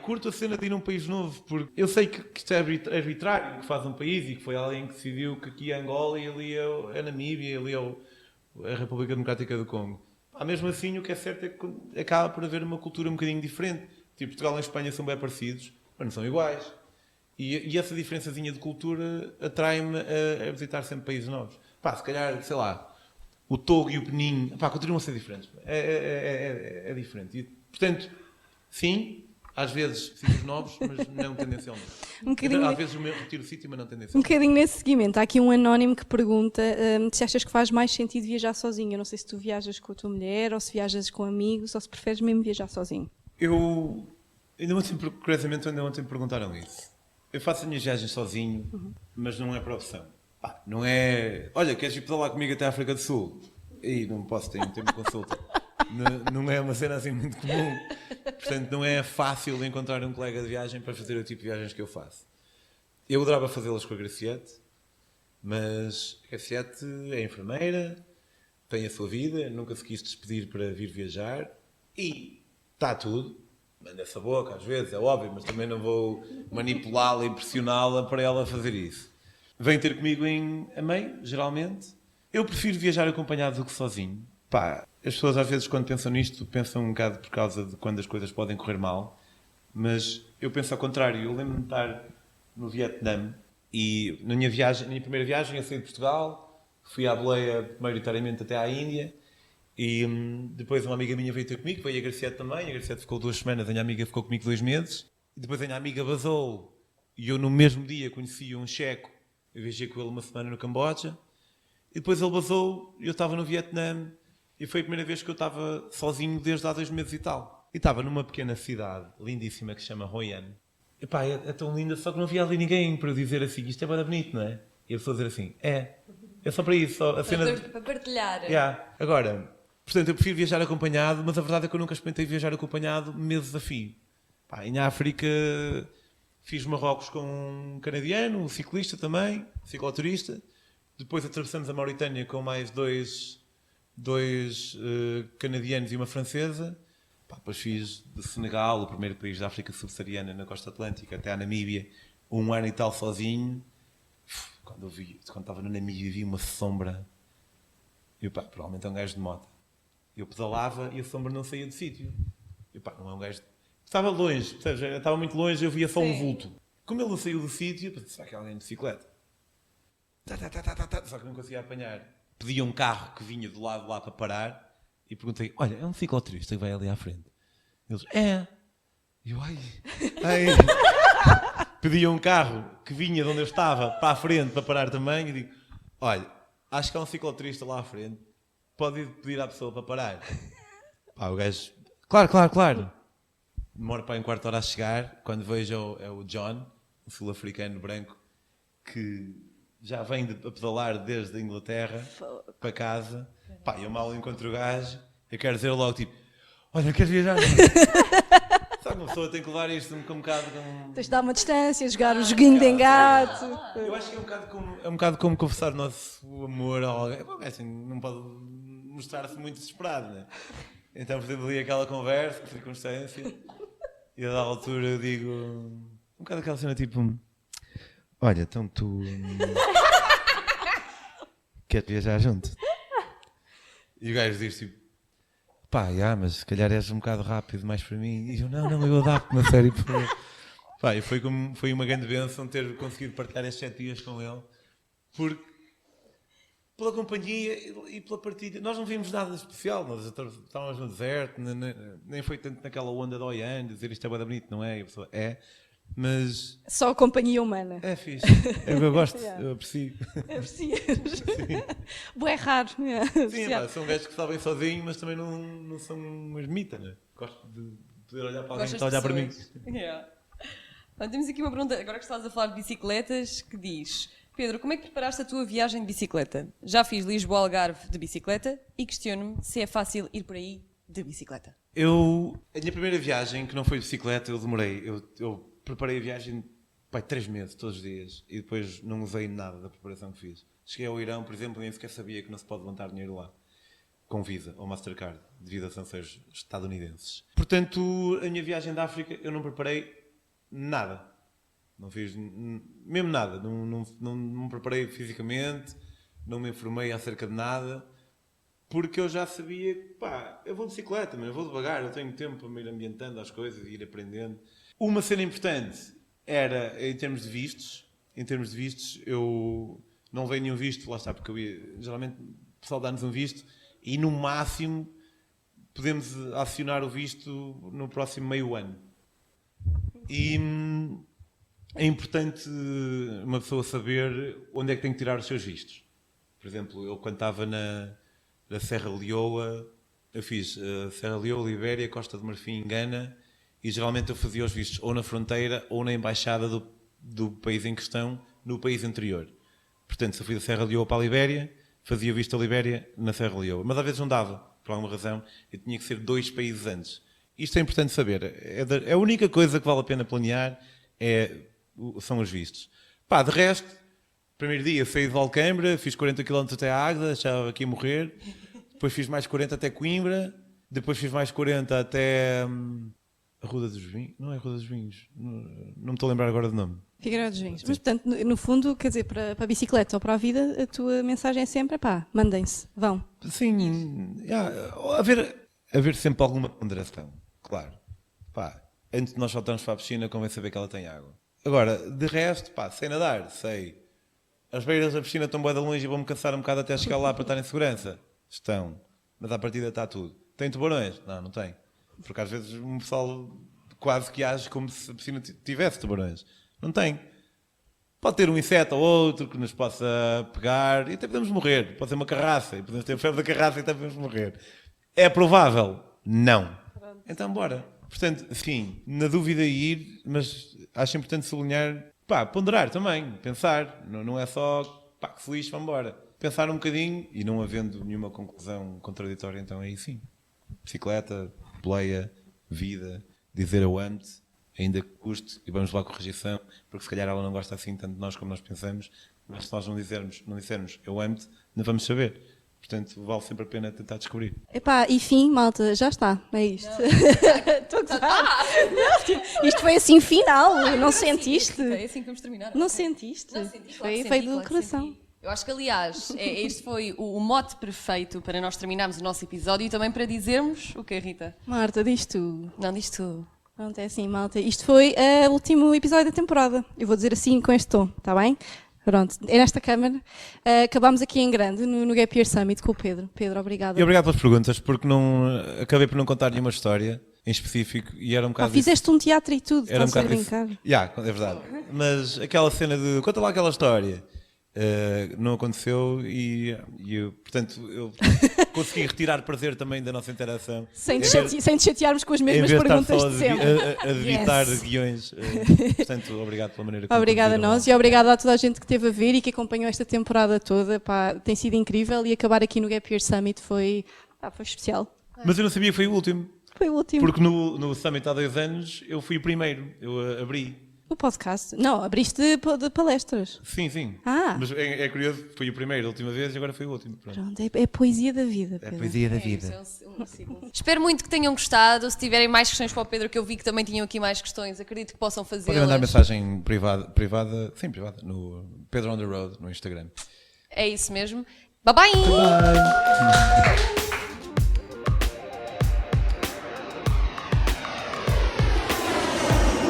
curto a cena de ir a um país novo, porque eu sei que isto é arbitrário, que faz um país e que foi alguém que decidiu que aqui é Angola e ali é a Namíbia, ali é a República Democrática do Congo. Mesmo assim, o que é certo é que acaba por haver uma cultura um bocadinho diferente. Tipo, Portugal e Espanha são bem parecidos, mas não são iguais. E essa diferençazinha de cultura atrai-me a visitar sempre países novos. Se calhar, sei lá, o Togo e o Benin, continuam a ser diferentes. É diferente. E, portanto, sim, às vezes sítios novos, mas não tendencialmente. Às vezes eu retiro o sítio, mas não tendencialmente. Um bocadinho nesse seguimento, há aqui um anónimo que pergunta se achas que faz mais sentido viajar sozinho. Eu não sei se tu viajas com a tua mulher, ou se viajas com amigos, ou se preferes mesmo viajar sozinho. Curiosamente, ainda ontem me perguntaram isso. Eu faço as minhas viagens sozinho, mas não é por opção. Não é... Olha, queres ir pedalar comigo até a África do Sul? E não posso, tenho tempo de consulta. Não é uma cena assim muito comum. Portanto, não é fácil encontrar um colega de viagem para fazer o tipo de viagens que eu faço. Eu adorava fazê-las com a Graciete, mas a Graciete é enfermeira, tem a sua vida, nunca se quis despedir para vir viajar e está tudo. Manda-se a boca, às vezes, é óbvio, mas também não vou manipulá-la e pressioná-la para ela fazer isso. Vem ter comigo a meio, geralmente. Eu prefiro viajar acompanhado do que sozinho. As pessoas às vezes quando pensam nisto, pensam um bocado por causa de quando as coisas podem correr mal, mas eu penso ao contrário. Eu lembro-me de estar no Vietnã e na minha primeira viagem eu saí de Portugal, fui à boleia maioritariamente até à Índia. E depois uma amiga minha veio ter comigo, veio a Graciete também. A Graciete ficou 2 semanas, a minha amiga ficou comigo 2 meses. E depois a minha amiga vazou e eu no mesmo dia conheci um checo. Eu viajei com ele 1 semana no Camboja. E depois ele vazou e eu estava no Vietnã. E foi a primeira vez que eu estava sozinho desde há 2 meses e tal. E estava numa pequena cidade lindíssima que se chama Hoi An. E é tão linda, só que não havia ali ninguém para eu dizer assim, isto é bem bonito, não é? E a pessoa dizer assim, é só para isso. Só a cena Para partilhar. Agora... Portanto, eu prefiro viajar acompanhado, mas a verdade é que eu nunca experimentei viajar acompanhado meses a fio. Em África fiz Marrocos com um canadiano, um ciclista também, cicloturista. Depois atravessamos a Mauritânia com mais dois canadianos e uma francesa. Depois fiz de Senegal, o primeiro país da África subsaariana na costa atlântica, até à Namíbia, 1 ano e tal sozinho. Quando estava na Namíbia vi uma sombra. Provavelmente é um gajo de moto. Eu pedalava e a sombra não saía do sítio. Não é um gajo... Estava longe, estava muito longe, eu via só um vulto. Como ele não saiu do sítio, pensei, será que é alguém de bicicleta? Só que não conseguia apanhar. Pedi um carro que vinha do lado lá para parar e perguntei, olha, é um cicloturista que vai ali à frente? Eles, é. E eu, ai. Pedi um carro que vinha de onde eu estava para a frente para parar também e digo, olha, acho que há um cicloturista lá à frente. Pode pedir à pessoa para parar. O gajo... Claro. Demora para 1/4 hora a chegar. Quando vejo é o John, um sul-africano branco, que já vem a pedalar desde a Inglaterra para casa. Eu mal encontro o gajo. Eu quero dizer logo, tipo... Olha, queres viajar? Só que uma pessoa tem que levar isto um bocado... Tens de dar uma distância, jogar o joguinho de engate. Eu acho que é um bocado como confessar o nosso amor a alguém. Assim, não pode mostrar-se muito desesperado, né? Então, por exemplo, ali aquela conversa, circunstância, e a da altura eu digo... Um bocado aquela cena tipo... Olha, então tu quer viajar junto? E o gajo diz tipo, pá, mas se calhar és um bocado rápido mais para mim. E eu, não, eu adapto-me a sério. Pá, e foi uma grande bênção ter conseguido partilhar estes 7 dias com ele, porque pela companhia e pela partilha. Nós não vimos nada de especial, nós estávamos no deserto, nem foi tanto naquela onda de Oian, dizer isto é bué bonito, não é? E a pessoa, mas... Só a companhia humana. É fixe, eu gosto, eu aprecio. Aprecias. Bué raro. Sim, pá, são gajos que sabem sozinho, mas também não são uma ermita, né? Gosto de poder olhar para alguém que está a olhar para mim. Yeah. Então, temos aqui uma pergunta, agora que estás a falar de bicicletas, que diz: Pedro, como é que preparaste a tua viagem de bicicleta? Já fiz Lisboa-Algarve de bicicleta e questiono-me se é fácil ir por aí de bicicleta. A minha primeira viagem, que não foi de bicicleta, eu demorei. Eu preparei a viagem 3 meses, todos os dias, e depois não usei nada da preparação que fiz. Cheguei ao Irão, por exemplo, e nem sequer sabia que não se pode levantar dinheiro lá, com Visa ou Mastercard, devido a sanções estadunidenses. Portanto, a minha viagem da África, eu não preparei nada. Não fiz mesmo nada. Não me preparei fisicamente, não me informei acerca de nada, porque eu já sabia que, eu vou de bicicleta, mas eu vou devagar, eu tenho tempo para me ir ambientando às coisas e ir aprendendo. Uma cena importante era, em termos de vistos, eu não veio nenhum visto, lá está, porque geralmente o pessoal dá-nos um visto e no máximo podemos acionar o visto no próximo meio ano. E é importante uma pessoa saber onde é que tem que tirar os seus vistos. Por exemplo, eu quando estava na Serra Leoa, eu fiz Serra Leoa, Libéria, Costa de Marfim, Gana, e geralmente eu fazia os vistos ou na fronteira ou na embaixada do país em questão, no país anterior. Portanto, se eu fui da Serra Leoa para a Libéria, fazia o visto da Libéria na Serra Leoa. Mas às vezes não dava, por alguma razão, e tinha que ser 2 países antes. Isto é importante saber. É a única coisa que vale a pena planear são os vistos. De resto, primeiro dia saí de Alcâmbra, fiz 40 km até a Águeda, achava aqui a morrer. Depois fiz mais 40 até Coimbra. Depois fiz mais 40 até a Ruda dos Vinhos. Não é Ruda dos Vinhos. Não me estou a lembrar agora do nome. Figueiró dos Vinhos. Mas, portanto, no fundo, quer dizer, para a bicicleta ou para a vida, a tua mensagem é sempre, mandem-se, vão. Sim, haver sempre alguma ponderação, claro. Antes de nós saltarmos para a piscina, convém saber que ela tem água. Agora, de resto, sei nadar, sei. As beiras da piscina estão bué de longe e vão-me cansar um bocado até chegar lá para estar em segurança. Estão. Mas à partida está tudo. Tem tubarões? Não tem. Porque às vezes um pessoal quase que age como se a piscina tivesse tubarões. Não tem. Pode ter um inseto ou outro que nos possa pegar e até podemos morrer. Pode ser uma carraça e podemos ter febre da carraça e até podemos morrer. É provável? Não. Então bora. Portanto, sim, na dúvida ir, mas acho importante sublinhar, ponderar também, pensar. Não é só, que se lixe, vamos embora. Pensar um bocadinho e não havendo nenhuma conclusão contraditória, então aí sim. Bicicleta, boleia, vida, dizer eu amo-te, ainda que custe, e vamos lá com correção, porque se calhar ela não gosta assim tanto de nós como nós pensamos, mas se nós não dissermos eu amo-te, não vamos saber. Portanto, vale sempre a pena tentar descobrir. Enfim, malta, já está, é isto. Estou a gozar. Isto foi assim final, não sentiste? É assim que vamos terminar. Não sentiste? Foi do coração. Eu acho que, aliás, este foi o mote perfeito para nós terminarmos o nosso episódio e também para dizermos o que, Rita? Marta, diz tu. Não, diz tu. Pronto, é assim, malta. Isto foi o último episódio da temporada. Eu vou dizer assim com este tom, está bem? Pronto, é nesta câmara. Acabámos aqui em grande, no Gap Year Summit com o Pedro. Pedro, obrigada. E obrigado pelas perguntas, porque acabei por não contar nenhuma história em específico e era um bocado... fizeste um teatro e tudo, era estás a brincar. É verdade. Mas aquela cena de conta lá aquela história não aconteceu e eu, portanto, eu consegui retirar prazer também da nossa interação. Sem te chatearmos com as mesmas perguntas de sempre. A evitar guiões. Portanto, obrigado pela maneira como... Obrigada a nós e obrigada a toda a gente que esteve a ver e que acompanhou esta temporada toda. Tem sido incrível e acabar aqui no Gap Year Summit foi especial. Mas eu não sabia que foi o último. Foi o último. Porque no Summit há 2 anos eu fui o primeiro. Eu abri. O podcast? Não, abriste de palestras. Sim. Mas é curioso, foi o primeiro, a última vez, e agora foi o último. Pronto, é poesia da vida, Pedro. É poesia da vida. Espero muito que tenham gostado. Se tiverem mais questões para o Pedro, que eu vi que também tinham aqui mais questões, acredito que possam fazê-las. Podem mandar mensagem privada, no Pedro on the Road, no Instagram. É isso mesmo. Bye bye!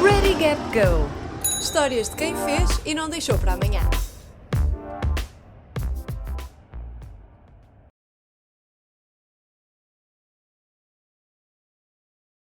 Ready, Gap, Go! Histórias de quem fez e não deixou para amanhã.